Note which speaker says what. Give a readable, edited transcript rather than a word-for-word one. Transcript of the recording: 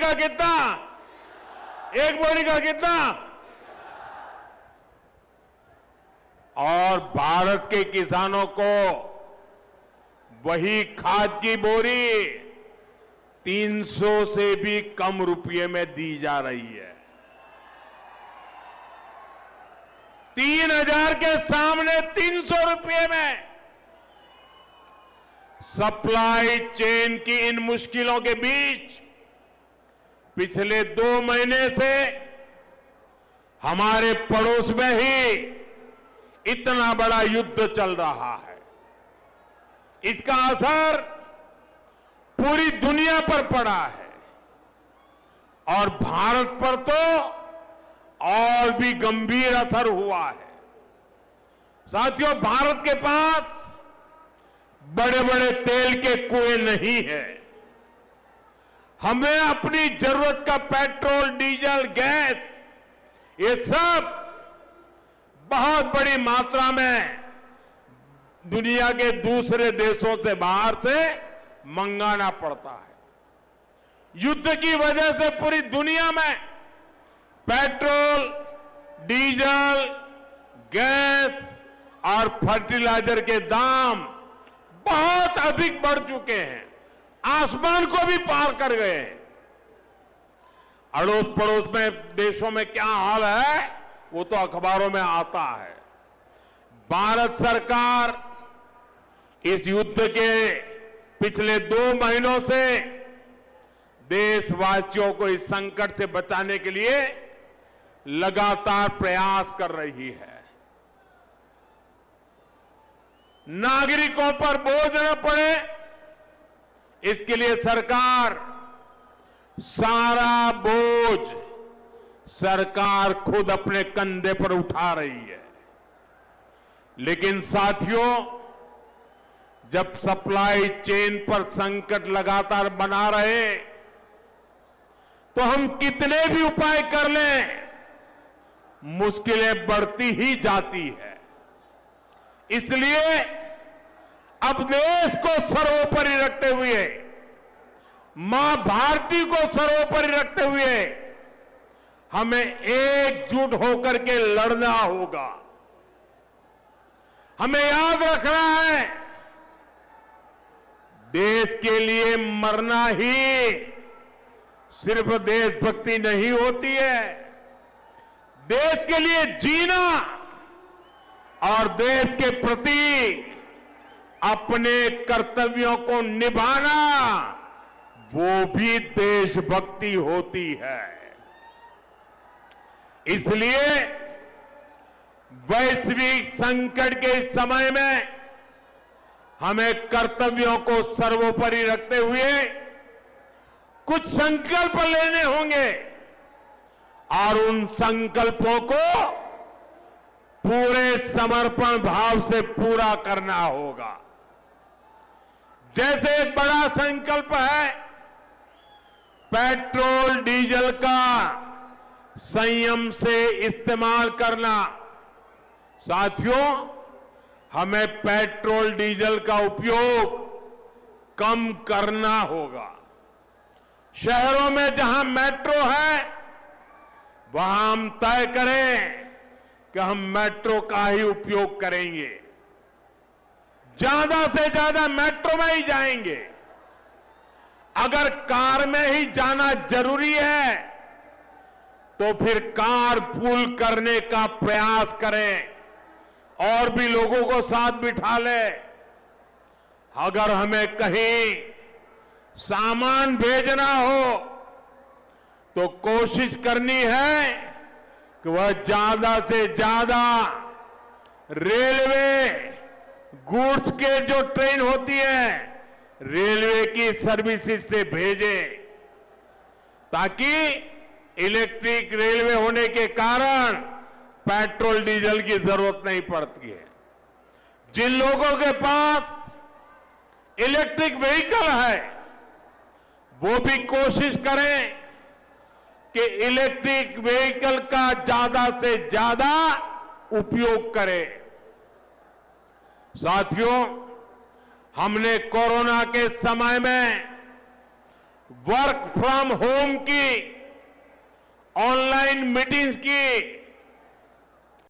Speaker 1: का कितना? एक बोरी का कितना? और भारत के किसानों को वही खाद की बोरी 300 से भी कम रुपये में दी जा रही है। 3000 के सामने 300 रुपये में। सप्लाई चेन की इन मुश्किलों के बीच पिछले 2 महीने से हमारे पड़ोस में ही इतना बड़ा युद्ध चल रहा है। इसका असर पूरी दुनिया पर पड़ा है और भारत पर तो और भी गंभीर असर हुआ है। साथियों, भारत के पास बड़े बड़े तेल के कुएं नहीं है। हमें अपनी जरूरत का पेट्रोल, डीजल, गैस, ये सब बहुत बड़ी मात्रा में दुनिया के दूसरे देशों से, बाहर से मंगाना पड़ता है। युद्ध की वजह से पूरी दुनिया में पेट्रोल, डीजल, गैस और फर्टिलाइजर के दाम बहुत अधिक बढ़ चुके हैं, आसमान को भी पार कर गए हैं। अड़ोस पड़ोस में देशों में क्या हाल है वो तो अखबारों में आता है। भारत सरकार इस युद्ध के पिछले 2 महीनों से देशवासियों को इस संकट से बचाने के लिए लगातार प्रयास कर रही है। नागरिकों पर बोझ न पड़े, इसके लिए सरकार सारा बोझ सरकार खुद अपने कंधे पर उठा रही है। लेकिन साथियों, जब सप्लाई चेन पर संकट लगातार बना रहे तो हम कितने भी उपाय कर लें, मुश्किलें बढ़ती ही जाती है। इसलिए अब देश को सर्वोपरि रखते हुए, मां भारती को सर्वोपरि रखते हुए हमें एकजुट होकर के लड़ना होगा। हमें याद रखना है, देश के लिए मरना ही सिर्फ देशभक्ति नहीं होती है। देश के लिए जीना और देश के प्रति अपने कर्तव्यों को निभाना, वो भी देशभक्ति होती है। इसलिए वैश्विक संकट के इस समय में हमें कर्तव्यों को सर्वोपरि रखते हुए कुछ संकल्प लेने होंगे और उन संकल्पों को पूरे समर्पण भाव से पूरा करना होगा। जैसे एक बड़ा संकल्प है पेट्रोल डीजल का संयम से इस्तेमाल करना। साथियों, हमें पेट्रोल डीजल का उपयोग कम करना होगा। शहरों में जहां मेट्रो है वहां हम तय करें कि हम मेट्रो का ही उपयोग करेंगे, ज्यादा से ज्यादा मेट्रो में ही जाएंगे। अगर कार में ही जाना जरूरी है तो फिर कार पूल करने का प्रयास करें और भी लोगों को साथ बिठा ले। अगर हमें कहीं सामान भेजना हो तो कोशिश करनी है कि वह ज्यादा से ज्यादा रेलवे गुड्स के जो ट्रेन होती है रेलवे की सर्विसेज से भेजे, ताकि इलेक्ट्रिक रेलवे होने के कारण पेट्रोल डीजल की जरूरत नहीं पड़ती है। जिन लोगों के पास इलेक्ट्रिक व्हीकल है वो भी कोशिश करें कि इलेक्ट्रिक व्हीकल का ज्यादा से ज्यादा उपयोग करें। साथियों, हमने कोरोना के समय में वर्क फ्रॉम होम की, ऑनलाइन मीटिंग्स की,